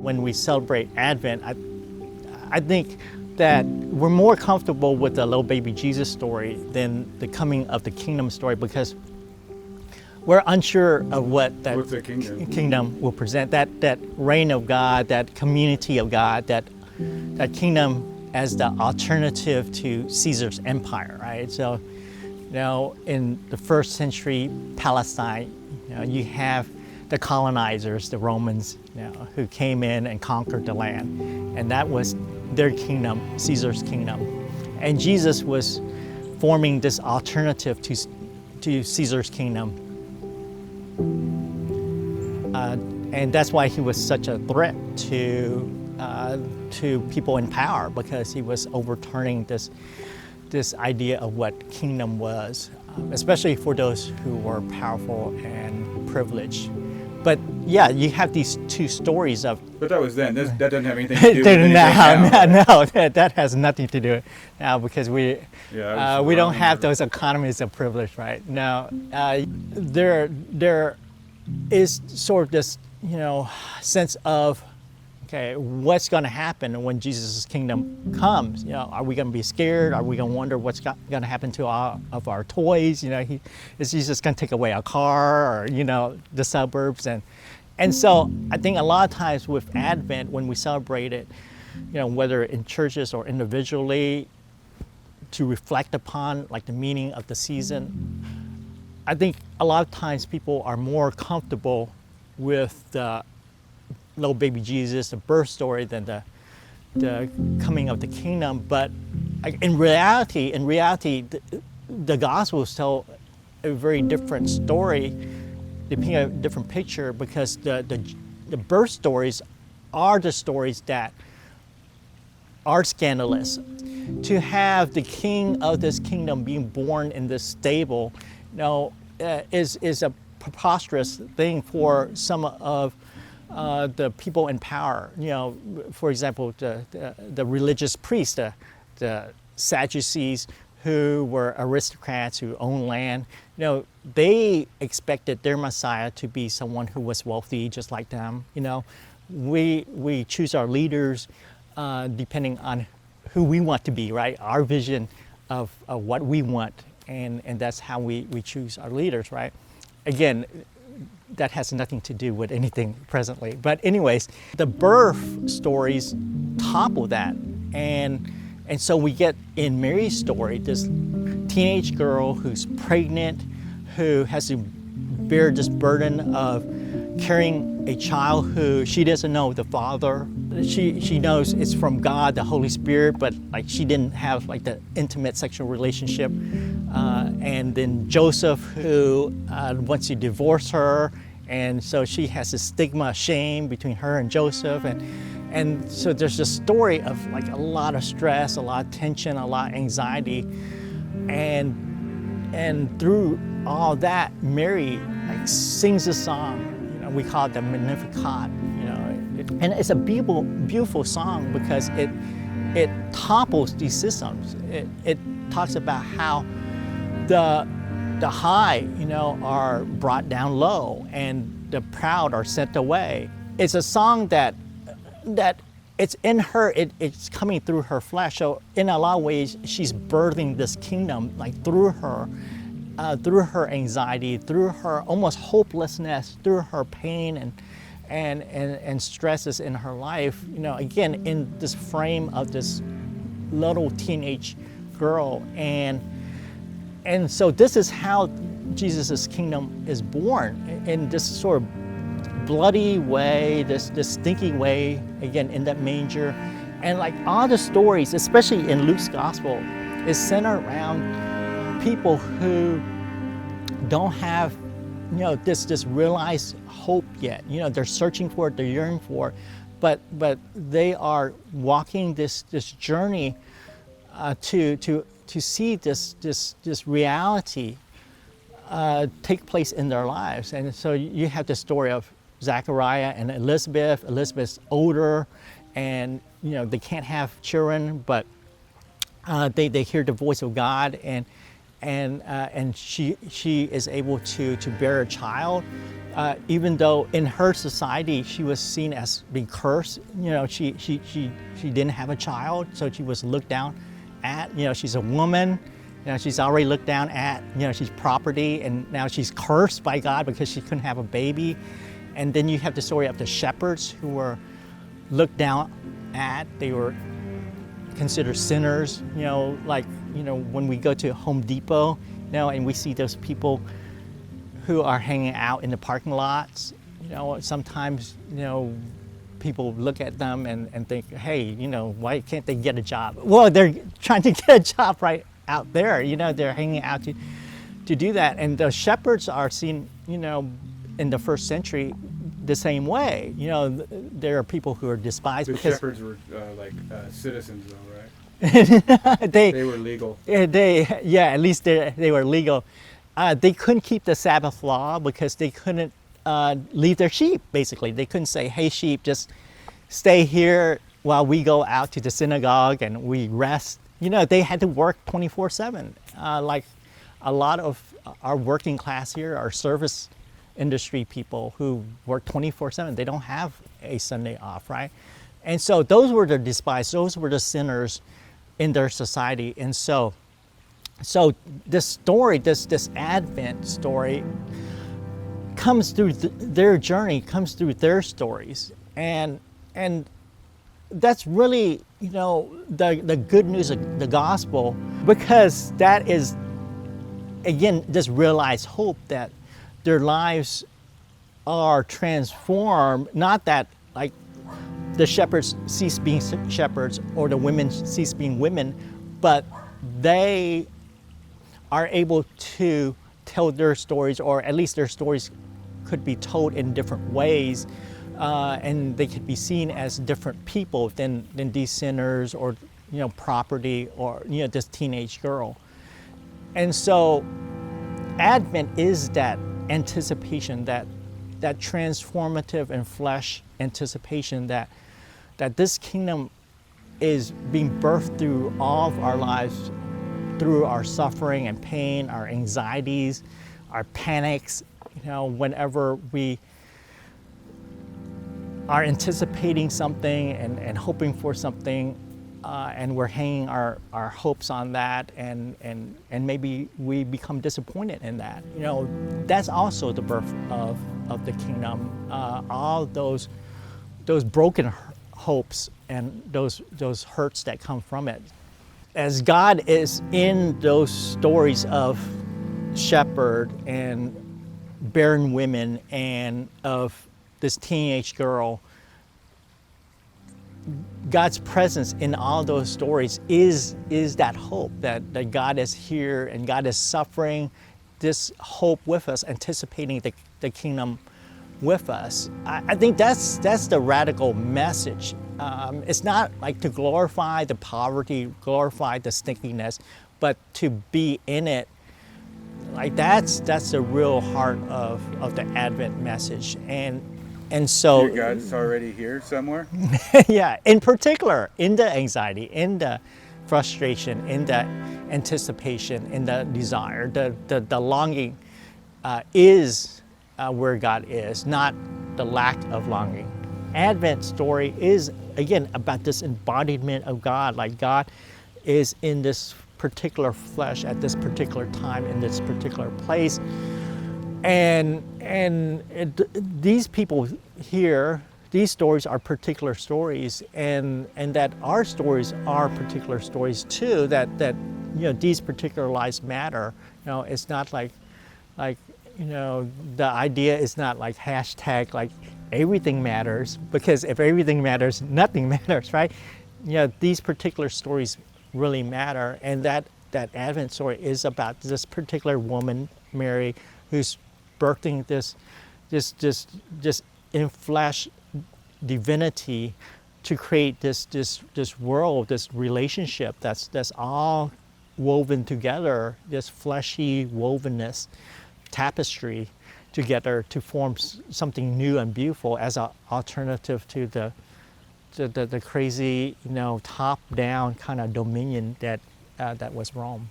when we celebrate Advent, I think that we're more comfortable with the little baby Jesus story than the coming of the kingdom story, because we're unsure of what that kingdom will present, that reign of God, that community of God, that kingdom as the alternative to Caesar's empire, right? So, in the first century Palestine, you have the colonizers, the Romans, who came in and conquered the land, and that was their kingdom, Caesar's kingdom. And Jesus was forming this alternative to Caesar's kingdom. And that's why he was such a threat to people in power, because he was overturning this idea of what kingdom was, especially for those who were powerful and privileged. But yeah, you have these two stories of. But that was then. That doesn't have anything to do with anything now. No, that has nothing to do with now, because we don't have those economies of privilege, right? Now, there is sort of this, sense of, okay, what's going to happen when Jesus' kingdom comes? Are we going to be scared? Are we going to wonder what's going to happen to all of our toys? Is Jesus going to take away our car, or the suburbs? And so I think a lot of times with Advent, when we celebrate it, whether in churches or individually, to reflect upon like the meaning of the season, I think a lot of times people are more comfortable with the little baby Jesus, the birth story, than the coming of the kingdom. But in reality, the Gospels tell a very different story. They paint a different picture, because the birth stories are the stories that are scandalous. To have the king of this kingdom being born in this stable, is a preposterous thing for some of the people in power. For example, the religious priests, the Sadducees, who were aristocrats who owned land. They expected their Messiah to be someone who was wealthy, just like them. We choose our leaders depending on who we want to be, right? Our vision of what we want, and that's how we choose our leaders, right? Again, that has nothing to do with anything presently. But anyways, the birth stories topple that. And so we get in Mary's story this teenage girl who's pregnant, who has to bear this burden of carrying a child who she doesn't know the father. She knows it's from God, the Holy Spirit, but like she didn't have like the intimate sexual relationship. And then Joseph, who wants to divorce her, and so she has this stigma of shame between her and Joseph, and so there's this story of like a lot of stress, a lot of tension, a lot of anxiety, and through all that, Mary like sings a song. We call it the Magnificat. And it's a beautiful song, because it topples these systems. It talks about how the high, are brought down low, and the proud are sent away. It's a song that it's in her, it's coming through her flesh. So in a lot of ways, she's birthing this kingdom, like through her anxiety, through her almost hopelessness, through her pain and stresses in her life. Again, in this frame of this little teenage girl, and so this is how Jesus' kingdom is born, in this sort of bloody way, this stinky way, again, in that manger. And like all the stories, especially in Luke's gospel, is centered around people who don't have, this realized hope yet. They're searching for it, they're yearning for it, but they are walking this journey to see this reality take place in their lives. And so you have the story of Zachariah and Elizabeth. Elizabeth's older, and they can't have children, but they hear the voice of God, and she is able to bear a child, even though in her society she was seen as being cursed. You know, she didn't have a child, so she was looked down at. You know, she's a woman. You know, she's already looked down at. You know, she's property, and now she's cursed by God because she couldn't have a baby. And then you have the story of the shepherds who were looked down at. They were considered sinners. You know, like, you know, when we go to Home Depot, you know, and we see those people who are hanging out in the parking lots, you know, sometimes, you know, people look at them and think, hey, you know, why can't they get a job? Well, they're trying to get a job right out there. You know, they're hanging out to do that. And the shepherds are seen, you know, in the first century the same way. You know, there are people who are despised the because shepherds were citizens, though, right? They were legal. At least they were legal. They couldn't keep the Sabbath law because they couldn't leave their sheep, basically. They couldn't say, hey, sheep, just stay here while we go out to the synagogue and we rest. You know, they had to work 24/7. Like a lot of our working class here, our service industry people who work 24/7, they don't have a Sunday off, right? And so those were the despised, those were the sinners in their society. And so this story, this Advent story, comes through their journey, comes through their stories, and that's really, you know, the good news of the gospel, because that is, again, this realized hope that their lives are transformed. Not that like the shepherds cease being shepherds or the women cease being women, but they are able to tell their stories, or at least their stories could be told in different ways, and they could be seen as different people than these sinners, or, you know, property, or, you know, this teenage girl. And so Advent is that anticipation, that transformative and flesh anticipation that this kingdom is being birthed through all of our lives, through our suffering and pain, our anxieties, our panics. You know, whenever we are anticipating something and hoping for something, and we're hanging our hopes on that, and maybe we become disappointed in that. You know, that's also the birth of the kingdom. All those broken hopes and those hurts that come from it. As God is in those stories of shepherd and barren women and of this teenage girl, God's presence in all those stories is that hope that God is here and God is suffering this hope with us, anticipating the kingdom with us. I think that's the radical message. It's not like to glorify the poverty, glorify the stinkiness, but to be in it. Like that's the real heart of the Advent message. And so God's already here somewhere. yeah, in particular, in the anxiety, in the frustration, in the anticipation, in the desire, the longing is where God is, not the lack of longing. Advent story is, again, about this embodiment of God. Like God is in this particular flesh at this particular time in this particular place. And these people here, these stories are particular stories, and that our stories are particular stories too. That you know, these particular lives matter. You know, it's not like you know, the idea is not like hashtag like everything matters, because if everything matters, nothing matters, right? You know, these particular stories really matter, and that Advent story is about this particular woman, Mary, who's birthing this in flesh divinity to create this world, this relationship that's all woven together, this fleshy wovenness, tapestry together to form something new and beautiful as an alternative to the crazy, you know, top-down kind of dominion that was Rome.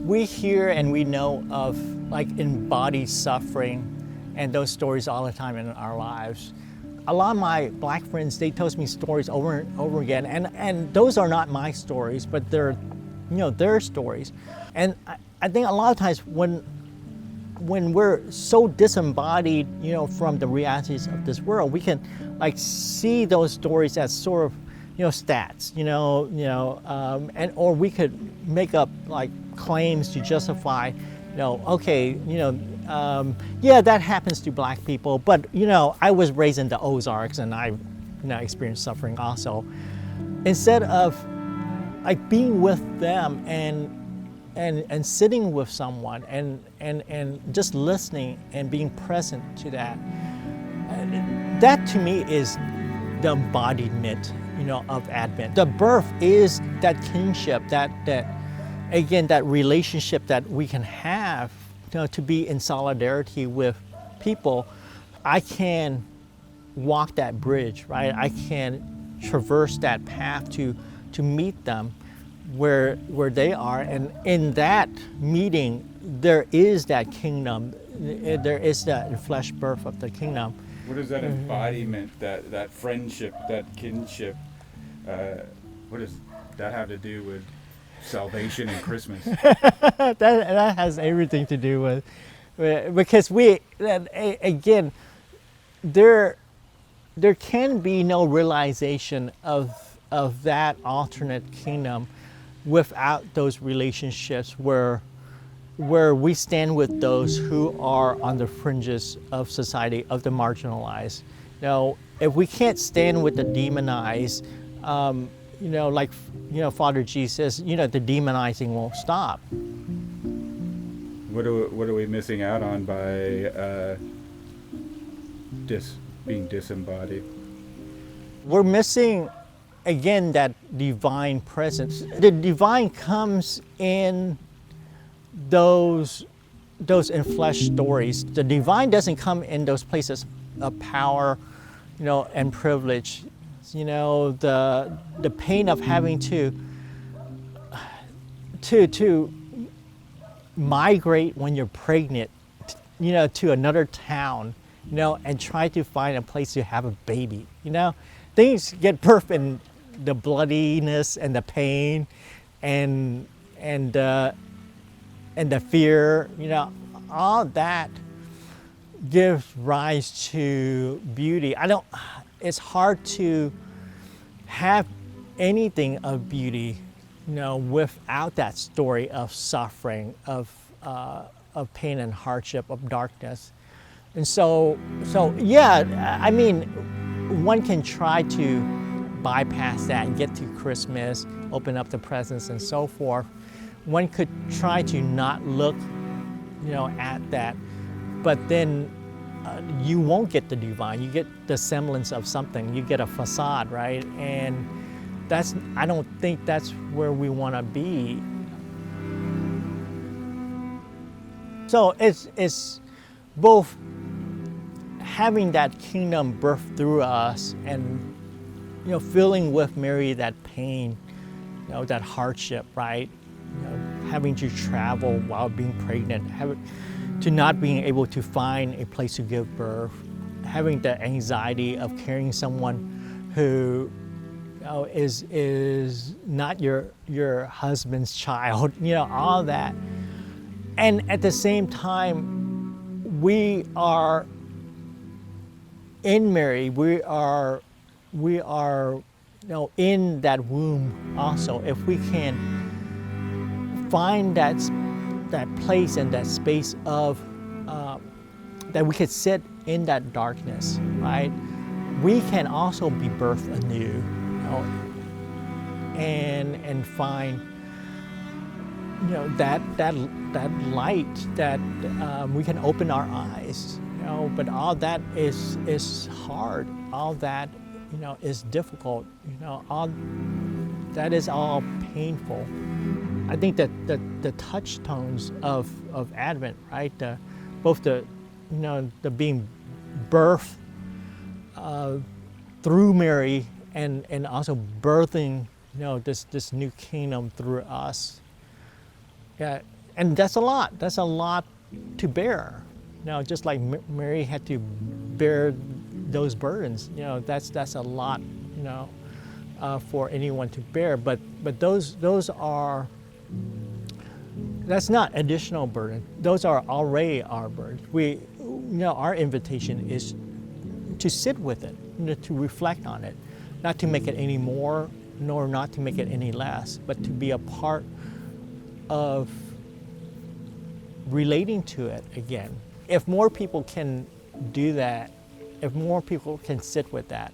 we hear and we know of like embodied suffering and those stories all the time in our lives. A lot of my Black friends, they tell me stories over and over again, and those are not my stories, but they're, their stories. And I think a lot of times when we're so disembodied, from the realities of this world, we can like see those stories as sort of, stats, and or we could make up like claims to justify, okay, yeah, that happens to Black people, but I was raised in the Ozarks and I, experienced suffering also. Instead of like being with them and sitting with someone and just listening and being present to that, that to me is the embodiment, of Advent. The birth is that kinship, that again, that relationship that we can have, to be in solidarity with people. I can walk that bridge, right? I can traverse that path to meet them where they are, and in that meeting, there is that kingdom. There is that flesh birth of the kingdom. What is that embodiment, that friendship, that kinship? What does that have to do with salvation and Christmas? that has everything to do with because again, there can be no realization of that alternate kingdom without those relationships where we stand with those who are on the fringes of society, of the marginalized. If we can't stand with the demonized, Father G says, the demonizing won't stop. What are we missing out on by being disembodied? We're missing, again, that divine presence. The divine comes in those enfleshed stories. The divine doesn't come in those places of power, and privilege. The pain of having to migrate when you're pregnant, to another town, and try to find a place to have a baby. Things get birthed in the bloodiness and the pain, and the fear. All that gives rise to beauty. It's hard to have anything of beauty, without that story of suffering, of pain and hardship, of darkness. And so yeah, I mean, one can try to bypass that and get to Christmas, open up the presents and so forth. One could try to not look, at that, but then you won't get the divine. You get the semblance of something. You get a facade, right? And I don't think that's where we want to be. So it's both having that kingdom birthed through us and, feeling with Mary that pain, that hardship, right? Having to travel while being pregnant, to not being able to find a place to give birth, having the anxiety of carrying someone who is not your husband's child, all that. And at the same time, we are in Mary, we are in that womb also. If we can find that place and that space of that we could sit in that darkness, right? We can also be birthed anew, and find that light that we can open our eyes, But all that is hard. All that is difficult. All that is all painful. I think that the touchstones of Advent, right? Both the being birthed through Mary and also birthing this new kingdom through us. Yeah, And that's a lot. That's a lot to bear. Just like Mary had to bear those burdens, that's a lot, for anyone to bear. But those are, that's not additional burden. Those are already our burdens. Our invitation is to sit with it, to reflect on it, not to make it any more, nor not to make it any less, but to be a part of relating to it again. If more people can do that, if more people can sit with that,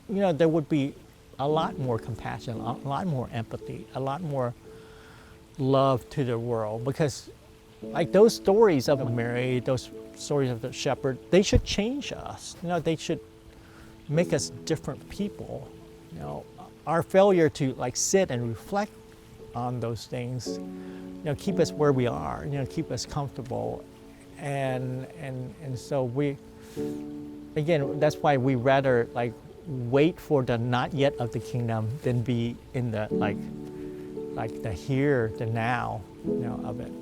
there would be a lot more compassion, a lot more empathy, a lot more love to the world. Because like those stories of Mary, those stories of the shepherd, they should change us. They should make us different people. Our failure to like sit and reflect on those things, keep us where we are, keep us comfortable. And so again, that's why we rather like wait for the not yet of the kingdom than be in the like the here, the now, of it.